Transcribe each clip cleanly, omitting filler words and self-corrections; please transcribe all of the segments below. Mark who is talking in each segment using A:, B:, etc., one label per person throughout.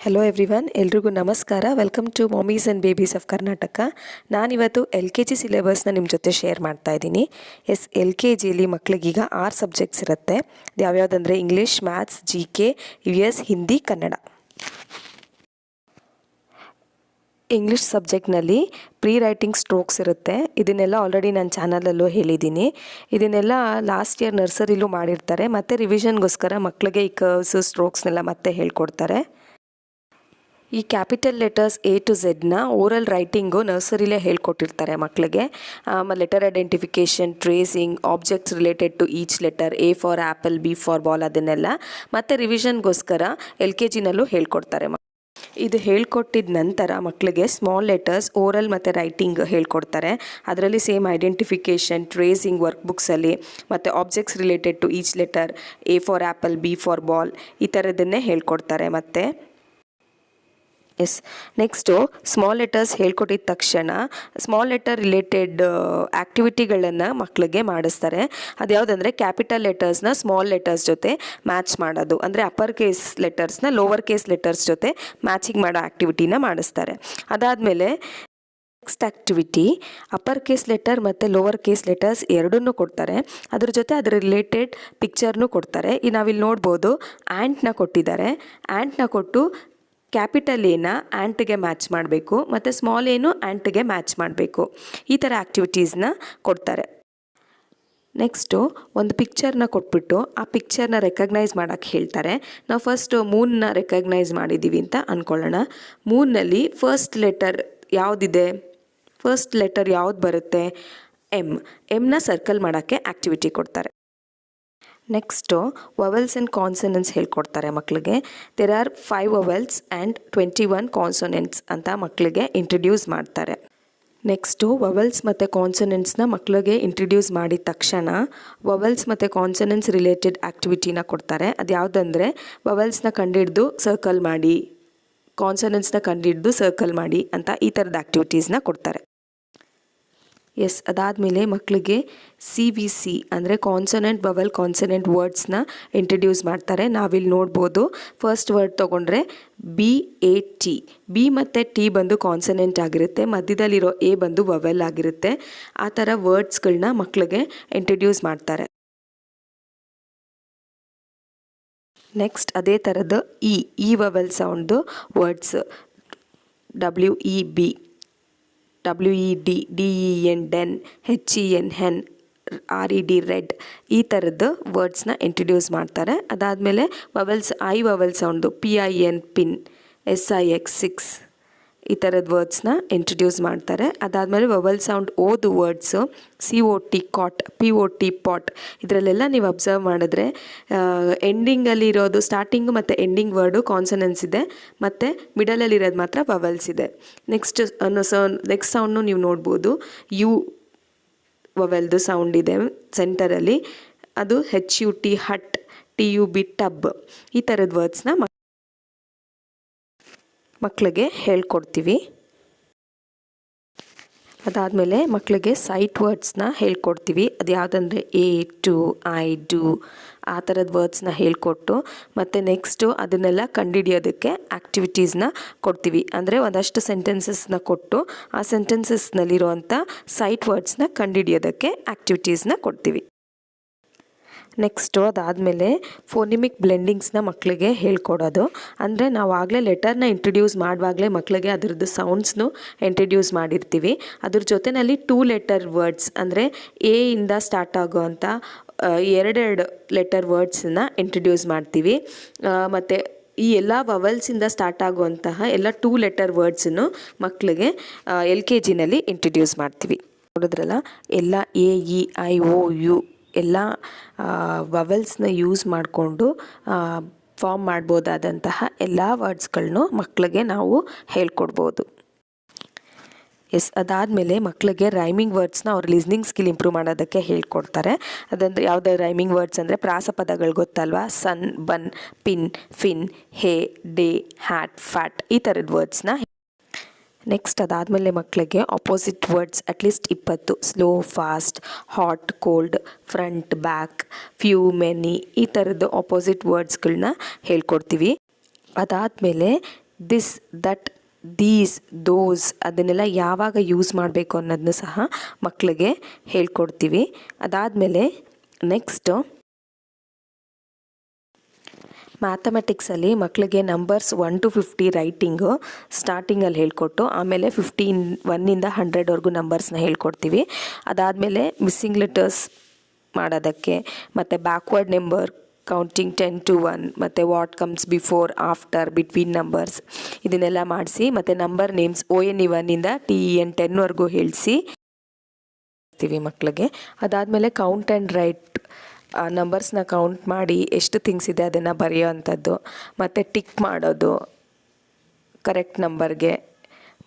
A: Hello everyone, ಎಲ್ರಿಗೂ ನಮಸ್ಕಾರ. Welcome to mummies and babies of Karnataka. ನಾನಿವತ್ತು LKG ಸಿಲೆಬಸ್ನ ನಿಮ್ಮ ಜೊತೆ ಶೇರ್ ಮಾಡ್ತಾ ಇದ್ದೀನಿ. LKGಯಲ್ಲಿ ಮಕ್ಕಳಿಗೀಗ 6 ಸಬ್ಜೆಕ್ಟ್ಸ್ ಇರುತ್ತೆ. ಅದು ಯಾವ್ಯಾವುದಂದರೆ English, maths, GK, EVS, Hindi, Kannada. English ಸಬ್ಜೆಕ್ಟ್ನಲ್ಲಿ ಪ್ರೀ ರೈಟಿಂಗ್ ಸ್ಟ್ರೋಕ್ಸ್ ಇರುತ್ತೆ. ಇದನ್ನೆಲ್ಲ ಆಲ್ರೆಡಿ ನನ್ನ ಚಾನಲಲ್ಲೂ ಹೇಳಿದ್ದೀನಿ. ಇದನ್ನೆಲ್ಲ ಲಾಸ್ಟ್ ಇಯರ್ ನರ್ಸರಿಲೂ ಮಾಡಿರ್ತಾರೆ. ಮತ್ತು ರಿವಿಷನ್ಗೋಸ್ಕರ ಮಕ್ಕಳಿಗೆ ಈ ಕರ್ವ್ಸ್ ಸ್ಟ್ರೋಕ್ಸ್ನೆಲ್ಲ ಮತ್ತೆ ಹೇಳ್ಕೊಡ್ತಾರೆ. ಈ capital letters A to Z oral writing ನರ್ಸರಿಲೇ ಹೇಳ್ಕೊಟ್ಟಿರ್ತಾರೆ ಮಕ್ಕಳಿಗೆ. Letter identification, tracing, objects related to each letter, A for apple, B for ball, ಅದನ್ನೆಲ್ಲ ಮತ್ತು ರಿವಿಷನ್ಗೋಸ್ಕರ LKGನಲ್ಲೂ ಹೇಳ್ಕೊಡ್ತಾರೆ. ಇದು ಹೇಳ್ಕೊಟ್ಟಿದ ನಂತರ ಮಕ್ಕಳಿಗೆ ಸ್ಮಾಲ್ ಲೆಟರ್ಸ್ ಓರಲ್ ಮತ್ತು ರೈಟಿಂಗ್ ಹೇಳ್ಕೊಡ್ತಾರೆ. ಅದರಲ್ಲಿ ಸೇಮ್ ಐಡೆಂಟಿಫಿಕೇಷನ್, ಟ್ರೇಸಿಂಗ್ ವರ್ಕ್ ಬುಕ್ಸಲ್ಲಿ ಮತ್ತು objects related to each letter, A for apple, B for ball, ಈ ಥರದನ್ನೇ ಹೇಳ್ಕೊಡ್ತಾರೆ. ಮತ್ತು ನೆಕ್ಸ್ಟು ಸ್ಮಾಲ್ ಲೆಟರ್ಸ್ ಹೇಳ್ಕೊಟ್ಟಿದ ತಕ್ಷಣ ಸ್ಮಾಲ್ ಲೆಟರ್ ರಿಲೇಟೆಡ್ ಆ್ಯಕ್ಟಿವಿಟಿಗಳನ್ನು ಮಕ್ಕಳಿಗೆ ಮಾಡಿಸ್ತಾರೆ. ಅದು ಯಾವುದಂದರೆ ಕ್ಯಾಪಿಟಲ್ ಲೆಟರ್ಸ್ನ ಸ್ಮಾಲ್ ಲೆಟರ್ಸ್ ಜೊತೆ ಮ್ಯಾಚ್ ಮಾಡೋದು, ಅಂದರೆ ಅಪ್ಪರ್ ಕೇಸ್ ಲೆಟರ್ಸ್ನ ಲೋವರ್ ಕೇಸ್ ಲೆಟರ್ಸ್ ಜೊತೆ ಮ್ಯಾಚಿಂಗ್ ಮಾಡೋ ಆ್ಯಕ್ಟಿವಿಟಿನ ಮಾಡಿಸ್ತಾರೆ. ಅದಾದಮೇಲೆ next activity upper case letter ಮತ್ತು ಲೋವರ್ ಕೇಸ್ ಲೆಟರ್ಸ್ ಎರಡನ್ನೂ ಕೊಡ್ತಾರೆ. ಅದ್ರ ಜೊತೆ ಅದರ ರಿಲೇಟೆಡ್ ಪಿಕ್ಚರ್ನೂ ಕೊಡ್ತಾರೆ. ಈ ನಾವಿಲ್ಲಿ ನೋಡ್ಬೋದು, ಆ್ಯಂಟ್ನ ಕೊಟ್ಟಿದ್ದಾರೆ. ಆ್ಯಂಟ್ನ ಕೊಟ್ಟು ಕ್ಯಾಪಿಟಲ್ ಏನ ಆ್ಯಂಟ್ಗೆ ಮ್ಯಾಚ್ ಮಾಡಬೇಕು ಮತ್ತು ಸ್ಮಾಲ್ ಏನು ಆ್ಯಂಟ್ಗೆ ಮ್ಯಾಚ್ ಮಾಡಬೇಕು. ಈ ಥರ ಆ್ಯಕ್ಟಿವಿಟೀಸ್ನ ಕೊಡ್ತಾರೆ. ನೆಕ್ಸ್ಟು ಒಂದು ಪಿಕ್ಚರ್ನ ಕೊಟ್ಬಿಟ್ಟು ಆ ಪಿಕ್ಚರ್ನ ರೆಕಗ್ನೈಸ್ ಮಾಡೋಕ್ಕೆ ಹೇಳ್ತಾರೆ. ನಾವು ಫಸ್ಟು ಮೂನ್ನ ರೆಕಗ್ನೈಸ್ ಮಾಡಿದ್ದೀವಿ ಅಂತ ಅಂದ್ಕೊಳ್ಳೋಣ. ಮೂನ್ನಲ್ಲಿ ಫಸ್ಟ್ ಲೆಟರ್ ಯಾವುದಿದೆ, ಫಸ್ಟ್ ಲೆಟರ್ ಯಾವ್ದು ಬರುತ್ತೆ, ಎಮ್ನ ಸರ್ಕಲ್ ಮಾಡೋಕ್ಕೆ ಆ್ಯಕ್ಟಿವಿಟಿ ಕೊಡ್ತಾರೆ. ನೆಕ್ಸ್ಟು ವವೆಲ್ಸ್ ಆ್ಯಂಡ್ ಕಾನ್ಸನೆಂಟ್ಸ್ ಹೇಳ್ಕೊಡ್ತಾರೆ ಮಕ್ಕಳಿಗೆ. ದೇರ್ ಆರ್ 5 ವವೆಲ್ಸ್ ಆ್ಯಂಡ್ 21 ಕಾನ್ಸನೆಂಟ್ಸ್ ಅಂತ ಮಕ್ಕಳಿಗೆ ಇಂಟ್ರಡ್ಯೂಸ್ ಮಾಡ್ತಾರೆ. ನೆಕ್ಸ್ಟು ವವೆಲ್ಸ್ ಮತ್ತು ಕಾನ್ಸನೆಂಟ್ಸ್ನ ಮಕ್ಕಳಿಗೆ ಇಂಟ್ರಡ್ಯೂಸ್ ಮಾಡಿದ ತಕ್ಷಣ ವವೆಲ್ಸ್ ಮತ್ತು ಕಾನ್ಸನೆಂಟ್ಸ್ ರಿಲೇಟೆಡ್ ಆ್ಯಕ್ಟಿವಿಟಿನ ಕೊಡ್ತಾರೆ. ಅದು ಯಾವುದಂದರೆ ವವೆಲ್ಸ್ನ ಕಂಡುಹಿಡ್ದು ಸರ್ಕಲ್ ಮಾಡಿ, ಕಾನ್ಸನೆಂಟ್ಸ್ನ ಕಂಡುಹಿಡ್ದು ಸರ್ಕಲ್ ಮಾಡಿ ಅಂತ ಈ ಥರದ ಆ್ಯಕ್ಟಿವಿಟೀಸ್ನ ಕೊಡ್ತಾರೆ. ಅದಾದಮೇಲೆ ಮಕ್ಕಳಿಗೆ CVC ಅಂದರೆ ಕಾನ್ಸನೆಂಟ್ ವವೆಲ್ ಕಾನ್ಸನೆಂಟ್ ವರ್ಡ್ಸ್ನ ಇಂಟ್ರಡ್ಯೂಸ್ ಮಾಡ್ತಾರೆ. ನಾವಿಲ್ಲಿ ನೋಡ್ಬೋದು, ಫಸ್ಟ್ ವರ್ಡ್ ತೊಗೊಂಡ್ರೆ BAT. B ಮತ್ತು T ಬಂದು ಕಾನ್ಸನೆಂಟ್ ಆಗಿರುತ್ತೆ, ಮಧ್ಯದಲ್ಲಿರೋ A ಬಂದು ವವೆಲ್ ಆಗಿರುತ್ತೆ. ಆ ಥರ ವರ್ಡ್ಸ್ಗಳನ್ನ ಮಕ್ಕಳಿಗೆ ಇಂಟ್ರಡ್ಯೂಸ್ ಮಾಡ್ತಾರೆ. ನೆಕ್ಸ್ಟ್ ಅದೇ ಥರದ್ದು ಈ ವವೆಲ್ ಸೌಂಡ್ದು words WEB, WED, DEN den, HEN hen, RED red, ಈ ಥರದ್ದು ವರ್ಡ್ಸ್ನ ಇಂಟ್ರಡ್ಯೂಸ್ ಮಾಡ್ತಾರೆ. ಅದಾದಮೇಲೆ ವವೆಲ್ಸ್ ವವೆಲ್ ಸೌಂಡ್ದು PIN ಪಿನ್, SIX 6, ಈ ಥರದ ವರ್ಡ್ಸ್ನ ಇಂಟ್ರಡ್ಯೂಸ್ ಮಾಡ್ತಾರೆ. ಅದಾದಮೇಲೆ ವವೆಲ್ ಸೌಂಡ್ ಓದು words COT cot, POT pot, ಇದರಲ್ಲೆಲ್ಲ ನೀವು ಅಬ್ಸರ್ವ್ ಮಾಡಿದ್ರೆ ಎಂಡಿಂಗಲ್ಲಿರೋದು, ಸ್ಟಾರ್ಟಿಂಗು ಮತ್ತು ಎಂಡಿಂಗ್ ವರ್ಡು ಕಾನ್ಸನೆನ್ಸ್ ಇದೆ ಮತ್ತು ಮಿಡಲಲ್ಲಿರೋದು ಮಾತ್ರ ವವೆಲ್ಸ್ ಇದೆ. ನೆಕ್ಸ್ಟ್ ಸೌಂಡ್ನು ನೀವು ನೋಡ್ಬೋದು, U ವವೆಲ್ದು ಸೌಂಡ್ ಇದೆ ಸೆಂಟರಲ್ಲಿ, ಅದು HUT ಹಟ್, TUB ಟಬ್, ಈ ಥರದ ವರ್ಡ್ಸ್ನ ಮಕ್ಕಳಿಗೆ ಹೇಳ್ಕೊಡ್ತೀವಿ. ಅದಾದಮೇಲೆ ಮಕ್ಕಳಿಗೆ ಸೈಟ್ ವರ್ಡ್ಸ್ನ ಹೇಳ್ಕೊಡ್ತೀವಿ. ಅದು ಯಾವುದಂದರೆ A to I do, ಆ ಥರದ ವರ್ಡ್ಸ್ನ ಹೇಳ್ಕೊಟ್ಟು ಮತ್ತು ನೆಕ್ಸ್ಟು ಅದನ್ನೆಲ್ಲ ಕಂಡುಹಿಡಿಯೋದಕ್ಕೆ ಆ್ಯಕ್ಟಿವಿಟೀಸ್ನ ಕೊಡ್ತೀವಿ. ಅಂದರೆ ಒಂದಷ್ಟು ಸೆಂಟೆನ್ಸಸ್ನ ಕೊಟ್ಟು ಆ ಸೆಂಟೆನ್ಸಸ್ನಲ್ಲಿರುವಂಥ ಸೈಟ್ ವರ್ಡ್ಸ್ನ ಕಂಡುಹಿಡಿಯೋದಕ್ಕೆ ಆ್ಯಕ್ಟಿವಿಟೀಸ್ನ ಕೊಡ್ತೀವಿ. ನೆಕ್ಸ್ಟು ಅದಾದಮೇಲೆ ಫೋನಿಮಿಕ್ ಬ್ಲೆಂಡಿಂಗ್ಸ್ನ ಮಕ್ಕಳಿಗೆ ಹೇಳ್ಕೊಡೋದು. ಅಂದರೆ ನಾವು ಆಗಲೇ ಲೆಟರ್ನ ಇಂಟ್ರಡ್ಯೂಸ್ ಮಾಡುವಾಗಲೇ ಮಕ್ಕಳಿಗೆ ಅದರದ್ದು ಸೌಂಡ್ಸ್ನು ಇಂಟ್ರಡ್ಯೂಸ್ ಮಾಡಿರ್ತೀವಿ. ಅದ್ರ ಜೊತೆಯಲ್ಲಿ 2 ಲೆಟರ್ ವರ್ಡ್ಸ್ ಅಂದರೆ A ಇಂದ ಸ್ಟಾರ್ಟ್ ಆಗೋವಂಥ 2 ಲೆಟರ್ ವರ್ಡ್ಸನ್ನ ಇಂಟ್ರಡ್ಯೂಸ್ ಮಾಡ್ತೀವಿ. ಮತ್ತು ಈ ಎಲ್ಲ ವವೆಲ್ಸಿಂದ ಸ್ಟಾರ್ಟ್ ಆಗುವಂತಹ ಎಲ್ಲ 2 ಲೆಟರ್ ವರ್ಡ್ಸನ್ನು ಮಕ್ಕಳಿಗೆ LKGನಲ್ಲಿ ಇಂಟ್ರಡ್ಯೂಸ್ ಮಾಡ್ತೀವಿ. ನೋಡಿದ್ರಲ್ಲ, ಎಲ್ಲ A E I O U ಎಲ್ಲ ವವೆಲ್ಸ್ನ ಯೂಸ್ ಮಾಡಿಕೊಂಡು ಫಾರ್ಮ್ ಮಾಡ್ಬೋದಾದಂತಹ ಎಲ್ಲ ವರ್ಡ್ಸ್ಗಳನ್ನೂ ಮಕ್ಕಳಿಗೆ ನಾವು ಹೇಳ್ಕೊಡ್ಬೋದು. ಅದಾದಮೇಲೆ ಮಕ್ಕಳಿಗೆ ರೈಮಿಂಗ್ ವರ್ಡ್ಸ್ನ ಅವ್ರ ಲಿಸ್ನಿಂಗ್ ಸ್ಕಿಲ್ ಇಂಪ್ರೂವ್ ಮಾಡೋದಕ್ಕೆ ಹೇಳ್ಕೊಡ್ತಾರೆ. ಅದಂದರೆ ಯಾವುದೇ ರೈಮಿಂಗ್ ವರ್ಡ್ಸ್ ಅಂದರೆ ಪ್ರಾಸಪದಗಳು ಗೊತ್ತಲ್ವಾ, ಸನ್, ಬನ್, ಪಿನ್, ಫಿನ್, ಹೇ, ಡೇ, ಹ್ಯಾಟ್, ಫ್ಯಾಟ್, ಈ ಥರದ ವರ್ಡ್ಸ್ನ. ನೆಕ್ಸ್ಟ್ ಅದಾದಮೇಲೆ ಮಕ್ಕಳಿಗೆ opposite words at least 20, slow, fast, hot, cold, front, back, few, many, ಈ ಥರದ್ದು ಆಪೋಸಿಟ್ ವರ್ಡ್ಸ್ಗಳನ್ನ ಹೇಳ್ಕೊಡ್ತೀವಿ. ಅದಾದಮೇಲೆ ದಿಸ್, ದಟ್, ದೀಸ್, ದೋಸ್ ಅದನ್ನೆಲ್ಲ ಯಾವಾಗ ಯೂಸ್ ಮಾಡಬೇಕು ಅನ್ನೋದನ್ನು ಸಹ ಮಕ್ಕಳಿಗೆ ಹೇಳ್ಕೊಡ್ತೀವಿ. ಅದಾದಮೇಲೆ ನೆಕ್ಸ್ಟು ಮ್ಯಾಥಮೆಟಿಕ್ಸಲ್ಲಿ ಮಕ್ಕಳಿಗೆ ನಂಬರ್ಸ್ 1 to 50 ರೈಟಿಂಗು ಸ್ಟಾರ್ಟಿಂಗಲ್ಲಿ ಹೇಳ್ಕೊಟ್ಟು ಆಮೇಲೆ 1ಇಂದ 100ವರೆಗೂ ನಂಬರ್ಸ್ನ ಹೇಳ್ಕೊಡ್ತೀವಿ. ಅದಾದಮೇಲೆ ಮಿಸ್ಸಿಂಗ್ ಲೆಟರ್ಸ್ ಮಾಡೋದಕ್ಕೆ ಮತ್ತು ಬ್ಯಾಕ್ವರ್ಡ್ ನಂಬರ್ ಕೌಂಟಿಂಗ್ 10 to 1 ಮತ್ತು what comes before, after, between numbers ಇದನ್ನೆಲ್ಲ ಮಾಡಿಸಿ ಮತ್ತು ನಂಬರ್ ನೇಮ್ಸ್ ONE 1ಇಂದ TEN 10ವರೆಗೂ ಹೇಳಿಸಿ ಮಕ್ಕಳಿಗೆ. ಅದಾದಮೇಲೆ ಕೌಂಟ್ ಆ್ಯಂಡ್ ರೈಟ್ ನಂಬರ್ಸ್ನ ಕೌಂಟ್ ಮಾಡಿ ಎಷ್ಟು ಥಿಂಗ್ಸ್ ಇದೆ ಅದನ್ನು ಬರೆಯೋ ಅಂಥದ್ದು, ಮತ್ತು ಟಿಕ್ ಮಾಡೋದು ಕರೆಕ್ಟ್ ನಂಬರ್ಗೆ,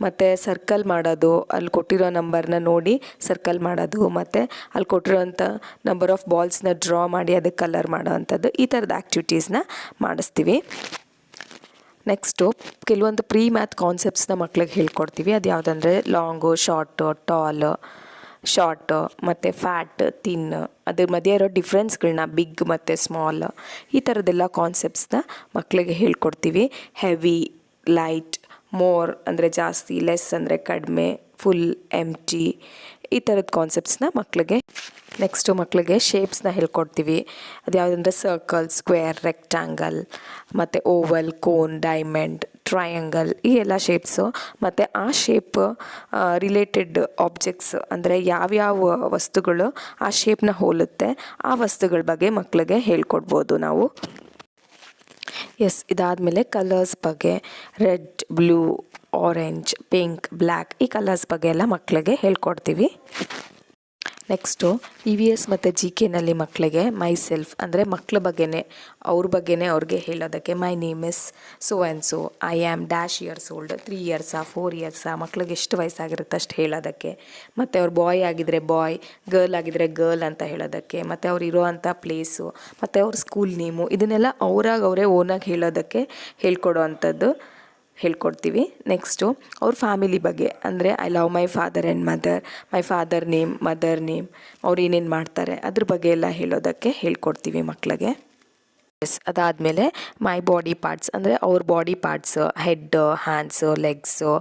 A: ಮತ್ತು ಸರ್ಕಲ್ ಮಾಡೋದು, ಅಲ್ಲಿ ಕೊಟ್ಟಿರೋ ನಂಬರ್ನ ನೋಡಿ ಸರ್ಕಲ್ ಮಾಡೋದು, ಮತ್ತು ಅಲ್ಲಿ ಕೊಟ್ಟಿರೋಂಥ ನಂಬರ್ ಆಫ್ ಬಾಲ್ಸ್ನ ಡ್ರಾ ಮಾಡಿ ಅದಕ್ಕೆ ಕಲರ್ ಮಾಡೋ ಅಂಥದ್ದು, ಈ ಥರದ ಆ್ಯಕ್ಟಿವಿಟೀಸ್ನ ಮಾಡಿಸ್ತೀವಿ. ನೆಕ್ಸ್ಟು ಕೆಲವೊಂದು ಪ್ರೀ ಮ್ಯಾಥ್ ಕಾನ್ಸೆಪ್ಟ್ಸ್ನ ಮಕ್ಳಿಗೆ ಹೇಳ್ಕೊಡ್ತೀವಿ. ಅದು ಯಾವುದಂದರೆ ಲಾಂಗು, ಶಾರ್ಟು, ಟಾಲು, ಶಾರ್ಟ್ ಮತ್ತು ಫ್ಯಾಟ್, ತಿನ್, ಅದ್ರ ಮಧ್ಯೆ ಇರೋ ಡಿಫ್ರೆನ್ಸ್ಗಳನ್ನ ಬಿಗ್ ಮತ್ತು ಸ್ಮಾಲ್ ಈ ಥರದ್ದೆಲ್ಲ ಕಾನ್ಸೆಪ್ಟ್ಸ್ನ ಮಕ್ಕಳಿಗೆ ಹೇಳ್ಕೊಡ್ತೀವಿ. ಹೆವಿ, ಲೈಟ್, ಮೋರ್ ಅಂದರೆ ಜಾಸ್ತಿ, ಲೆಸ್ ಅಂದರೆ ಕಡಿಮೆ, ಫುಲ್, ಎಂಟಿ ಈ ಥರದ ಕಾನ್ಸೆಪ್ಟ್ಸ್ನ ಮಕ್ಕಳಿಗೆ. ನೆಕ್ಸ್ಟು ಮಕ್ಕಳಿಗೆ ಶೇಪ್ಸ್ನ ಹೇಳ್ಕೊಡ್ತೀವಿ. ಅದು ಯಾವುದಂದ್ರೆ ಸರ್ಕಲ್, ಸ್ಕ್ವೇರ್, ರೆಕ್ಟ್ಯಾಂಗಲ್ ಮತ್ತು ಓವಲ್, ಕೋನ್, ಡೈಮಂಡ್, ಟ್ರಯಾಂಗಲ್ ಈ ಎಲ್ಲ ಶೇಪ್ಸು, ಮತ್ತು ಆ ಶೇಪ್ ರಿಲೇಟೆಡ್ ಆಬ್ಜೆಕ್ಟ್ಸ್ ಅಂದರೆ ಯಾವ್ಯಾವ ವಸ್ತುಗಳು ಆ ಶೇಪ್ನ ಹೋಲುತ್ತೆ ಆ ವಸ್ತುಗಳ ಬಗ್ಗೆ ಮಕ್ಕಳಿಗೆ ಹೇಳ್ಕೊಡ್ಬೋದು ನಾವು. ಇದಾದಮೇಲೆ ಕಲರ್ಸ್ ಬಗ್ಗೆ red, blue, orange, pink, black ಈ ಕಲರ್ಸ್ ಬಗ್ಗೆ ಎಲ್ಲ ಮಕ್ಕಳಿಗೆ ಹೇಳ್ಕೊಡ್ತೀವಿ. ನೆಕ್ಸ್ಟು EVS ಮತ್ತು GKನಲ್ಲಿ ಮಕ್ಕಳಿಗೆ ಮೈ ಸೆಲ್ಫ್ ಅಂದರೆ ಮಕ್ಕಳ ಬಗ್ಗೆನೇ ಅವ್ರಿಗೆ ಹೇಳೋದಕ್ಕೆ my name is so and so, I am dash years old, 3 ಇಯರ್ಸಾ 4 ಇಯರ್ಸಾ ಮಕ್ಳಿಗೆ ಎಷ್ಟು ವಯಸ್ಸಾಗಿರುತ್ತೆ ಅಷ್ಟು ಹೇಳೋದಕ್ಕೆ, ಮತ್ತು ಅವ್ರು ಬಾಯ್ ಆಗಿದ್ದರೆ ಬಾಯ್, ಗರ್ಲ್ ಆಗಿದ್ದರೆ ಗರ್ಲ್ ಅಂತ ಹೇಳೋದಕ್ಕೆ, ಮತ್ತು ಅವ್ರು ಇರೋ ಅಂಥ ಪ್ಲೇಸು ಮತ್ತು ಅವ್ರ ಸ್ಕೂಲ್ ನೇಮು ಇದನ್ನೆಲ್ಲ ಅವರೇ ಓನಾಗಿ ಹೇಳೋದಕ್ಕೆ ಹೇಳ್ಕೊಡೋ ಅಂಥದ್ದು ಹೇಳ್ಕೊಡ್ತೀವಿ. ನೆಕ್ಸ್ಟು ಅವ್ರ ಫ್ಯಾಮಿಲಿ ಬಗ್ಗೆ ಅಂದರೆ I love my father and mother, my father name, mother name, ಅವ್ರು ಏನೇನು ಮಾಡ್ತಾರೆ ಅದ್ರ ಬಗ್ಗೆ ಎಲ್ಲ ಹೇಳೋದಕ್ಕೆ ಹೇಳ್ಕೊಡ್ತೀವಿ ಮಕ್ಕಳಿಗೆ. ಅದಾದಮೇಲೆ ಮೈ ಬಾಡಿ ಪಾರ್ಟ್ಸ್ ಅಂದರೆ ಅವ್ರ body parts head, hands, legs,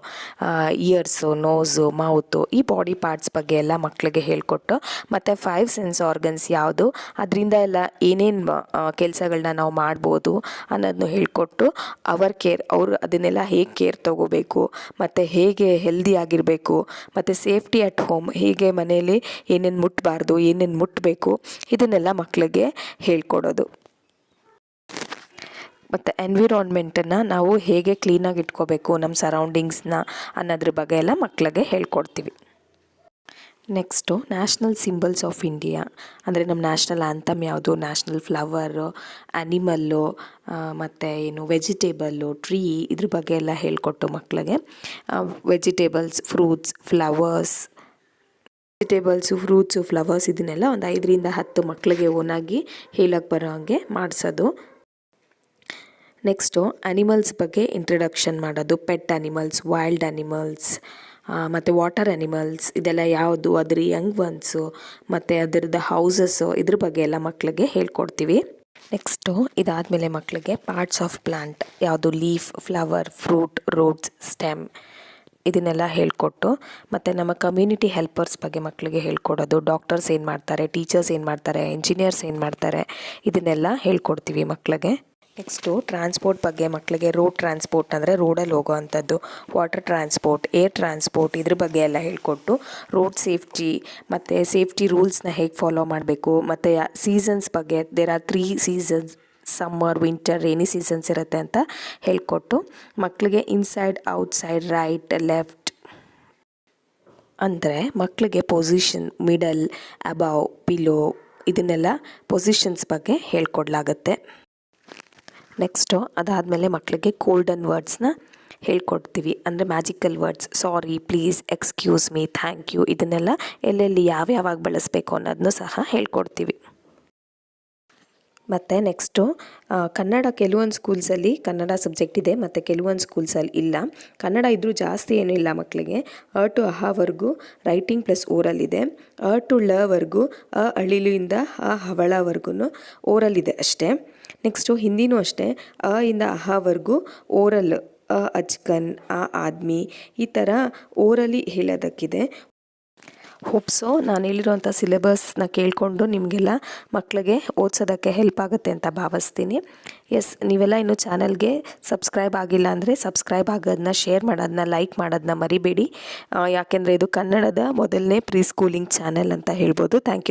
A: ears, nose, mouth ಈ ಬಾಡಿ ಪಾರ್ಟ್ಸ್ ಬಗ್ಗೆ ಎಲ್ಲ ಮಕ್ಕಳಿಗೆ ಹೇಳ್ಕೊಟ್ಟು, ಮತ್ತು 5 ಸೆನ್ಸ್ ಆರ್ಗನ್ಸ್ ಯಾವುದು ಅದರಿಂದ ಎಲ್ಲ ಏನೇನು ಕೆಲಸಗಳನ್ನ ನಾವು ಮಾಡ್ಬೋದು ಅನ್ನೋದನ್ನು ಹೇಳ್ಕೊಟ್ಟು ಅವರ್ ಕೇರ್ ಅವರು ಅದನ್ನೆಲ್ಲ ಹೇಗೆ ಕೇರ್ ತೊಗೋಬೇಕು, ಮತ್ತು ಹೇಗೆ ಹೆಲ್ದಿ ಆಗಿರಬೇಕು, ಮತ್ತು ಸೇಫ್ಟಿ ಅಟ್ ಹೋಮ್ ಹೇಗೆ ಮನೆಯಲ್ಲಿ ಏನೇನು ಮುಟ್ಟಬಾರ್ದು ಏನೇನು ಮುಟ್ಟಬೇಕು ಇದನ್ನೆಲ್ಲ ಮಕ್ಕಳಿಗೆ ಹೇಳ್ಕೊಡೋದು. ಮತ್ತು ಎನ್ವಿರಾನ್ಮೆಂಟನ್ನು ನಾವು ಹೇಗೆ ಕ್ಲೀನಾಗಿ ಇಟ್ಕೋಬೇಕು ನಮ್ಮ ಸರೌಂಡಿಂಗ್ಸ್ನ ಅನ್ನೋದ್ರ ಬಗ್ಗೆ ಎಲ್ಲ ಮಕ್ಕಳಿಗೆ ಹೇಳ್ಕೊಡ್ತೀವಿ. Next national symbols of India ಅಂದರೆ ನಮ್ಮ ನ್ಯಾಷನಲ್ ಆ್ಯಂಥಮ್ ಯಾವುದು, ನ್ಯಾಷನಲ್ ಫ್ಲವರು, ಆ್ಯನಿಮಲ್ಲು, ಮತ್ತು ಏನು ವೆಜಿಟೇಬಲ್ಲು, ಟ್ರೀ ಇದ್ರ ಬಗ್ಗೆ ಎಲ್ಲ ಹೇಳ್ಕೊಟ್ಟು ಮಕ್ಕಳಿಗೆ vegetables, fruits, flowers, vegetables, fruits, flowers ಇದನ್ನೆಲ್ಲ ಒಂದು 5ರಿಂದ 10 ಮಕ್ಕಳಿಗೆ ಓನಾಗಿ ಹೇಳಕ್ಕೆ ಬರೋ ಹಾಗೆ ಮಾಡಿಸೋದು. ನೆಕ್ಸ್ಟು ಆ್ಯನಿಮಲ್ಸ್ ಬಗ್ಗೆ ಇಂಟ್ರಡಕ್ಷನ್ ಮಾಡೋದು, ಪೆಟ್ ಆ್ಯನಿಮಲ್ಸ್, ವೈಲ್ಡ್ ಆ್ಯನಿಮಲ್ಸ್ ಮತ್ತು ವಾಟರ್ ಆ್ಯನಿಮಲ್ಸ್ ಇದೆಲ್ಲ ಯಾವುದು, ಅದ್ರ ಯಂಗ್ ಒನ್ಸು ಮತ್ತು ಅದರದ್ದು ಹೌಸಸ್ಸು ಇದ್ರ ಬಗ್ಗೆ ಎಲ್ಲ ಮಕ್ಕಳಿಗೆ ಹೇಳ್ಕೊಡ್ತೀವಿ. ನೆಕ್ಸ್ಟು ಇದಾದಮೇಲೆ ಮಕ್ಕಳಿಗೆ ಪಾರ್ಟ್ಸ್ ಆಫ್ ಪ್ಲಾಂಟ್ ಯಾವುದು leaf, flower, fruit, roots, stem ಇದನ್ನೆಲ್ಲ ಹೇಳ್ಕೊಟ್ಟು, ಮತ್ತು ನಮ್ಮ ಕಮ್ಯುನಿಟಿ ಹೆಲ್ಪರ್ಸ್ ಬಗ್ಗೆ ಮಕ್ಕಳಿಗೆ ಹೇಳ್ಕೊಡೋದು, ಡಾಕ್ಟರ್ಸ್ ಏನು ಮಾಡ್ತಾರೆ, ಟೀಚರ್ಸ್ ಏನು ಮಾಡ್ತಾರೆ, ಇಂಜಿನಿಯರ್ಸ್ ಏನು ಮಾಡ್ತಾರೆ ಇದನ್ನೆಲ್ಲ ಹೇಳ್ಕೊಡ್ತೀವಿ ಮಕ್ಕಳಿಗೆ. ನೆಕ್ಸ್ಟು ಟ್ರಾನ್ಸ್ಪೋರ್ಟ್ ಬಗ್ಗೆ ಮಕ್ಕಳಿಗೆ ರೋಡ್ ಟ್ರಾನ್ಸ್ಪೋರ್ಟ್ ಅಂದರೆ ರೋಡಲ್ಲಿ ಹೋಗೋ ಅಂಥದ್ದು, ವಾಟರ್ ಟ್ರಾನ್ಸ್ಪೋರ್ಟ್, ಏರ್ ಟ್ರಾನ್ಸ್ಪೋರ್ಟ್ ಇದ್ರ ಬಗ್ಗೆ ಎಲ್ಲ ಹೇಳ್ಕೊಟ್ಟು ರೋಡ್ ಸೇಫ್ಟಿ ಮತ್ತು ಸೇಫ್ಟಿ ರೂಲ್ಸ್ನ ಹೇಗೆ ಫಾಲೋ ಮಾಡಬೇಕು, ಮತ್ತು ಸೀಸನ್ಸ್ ಬಗ್ಗೆ there are 3 seasons summer, winter, rainy seasons ಇರುತ್ತೆ ಅಂತ ಹೇಳ್ಕೊಟ್ಟು ಮಕ್ಕಳಿಗೆ ಇನ್ಸೈಡ್, ಔಟ್ಸೈಡ್, ರೈಟ್, ಲೆಫ್ಟ್ ಅಂದರೆ ಮಕ್ಕಳಿಗೆ ಪೊಸಿಷನ್, ಮಿಡಲ್, ಅಬವ್, ಪಿಲೋ ಇದನ್ನೆಲ್ಲ ಪೊಸಿಷನ್ಸ್ ಬಗ್ಗೆ ಹೇಳ್ಕೊಡ್ಲಾಗುತ್ತೆ. ನೆಕ್ಸ್ಟು ಅದಾದಮೇಲೆ ಮಕ್ಕಳಿಗೆ ಗೋಲ್ಡನ್ ವರ್ಡ್ಸ್ನ ಹೇಳ್ಕೊಡ್ತೀವಿ ಅಂದರೆ magical words, sorry, please, excuse me, thank you ಇದನ್ನೆಲ್ಲ ಎಲ್ಲೆಲ್ಲಿ ಯಾವ್ಯಾವಾಗ ಬಳಸಬೇಕು ಅನ್ನೋದನ್ನು ಸಹ ಹೇಳ್ಕೊಡ್ತೀವಿ. ಮತ್ತು ನೆಕ್ಸ್ಟು ಕನ್ನಡ ಕೆಲವೊಂದು ಸ್ಕೂಲ್ಸಲ್ಲಿ ಕನ್ನಡ ಸಬ್ಜೆಕ್ಟ್ ಇದೆ ಮತ್ತು ಕೆಲವೊಂದು ಸ್ಕೂಲ್ಸಲ್ಲಿ ಇಲ್ಲ. ಕನ್ನಡ ಇದ್ದರೂ ಜಾಸ್ತಿ ಏನೂ ಇಲ್ಲ ಮಕ್ಕಳಿಗೆ. ಅ ಟು ಅಹವರೆಗೂ ರೈಟಿಂಗ್ ಪ್ಲಸ್ ಓರಲ್ ಇದೆ. ಅ ಟು ಲವರೆಗೂ ಅ ಅಳಿಲಿಂದ ಅ ಹವಳವರೆಗೂ ಓರಲ್ ಇದೆ ಅಷ್ಟೇ. ನೆಕ್ಸ್ಟು ಹಿಂದಿನೂ ಅಷ್ಟೇ ಅ ಇಂದ ಅಹವರೆಗೂ ಓರಲ್ ಅಜ್ಕನ್, ಆ ಆದ್ಮಿ, ಈ ಥರ ಓರಲಿ ಹೇಳೋದಕ್ಕಿದೆ. ಹೋಪ್ಸೋ ನಾನು ಹೇಳಿರೋಂಥ ಸಿಲೆಬಸ್ನ ಕೇಳಿಕೊಂಡು ನಿಮಗೆಲ್ಲ ಮಕ್ಕಳಿಗೆ ಓದಿಸೋದಕ್ಕೆ ಹೆಲ್ಪ್ ಆಗುತ್ತೆ ಅಂತ ಭಾವಿಸ್ತೀನಿ. ಎಸ್, ನೀವೆಲ್ಲ ಇನ್ನೂ ಚಾನಲ್ಗೆ ಸಬ್ಸ್ಕ್ರೈಬ್ ಆಗಿಲ್ಲ ಅಂದರೆ ಸಬ್ಸ್ಕ್ರೈಬ್ ಆಗೋದನ್ನ, ಶೇರ್ ಮಾಡೋದನ್ನ, ಲೈಕ್ ಮಾಡೋದನ್ನ ಮರಿಬೇಡಿ. ಯಾಕೆಂದರೆ ಇದು ಕನ್ನಡದ ಮೊದಲನೇ ಪ್ರೀ ಸ್ಕೂಲಿಂಗ್ ಚಾನೆಲ್ ಅಂತ ಹೇಳ್ಬೋದು. Thank you.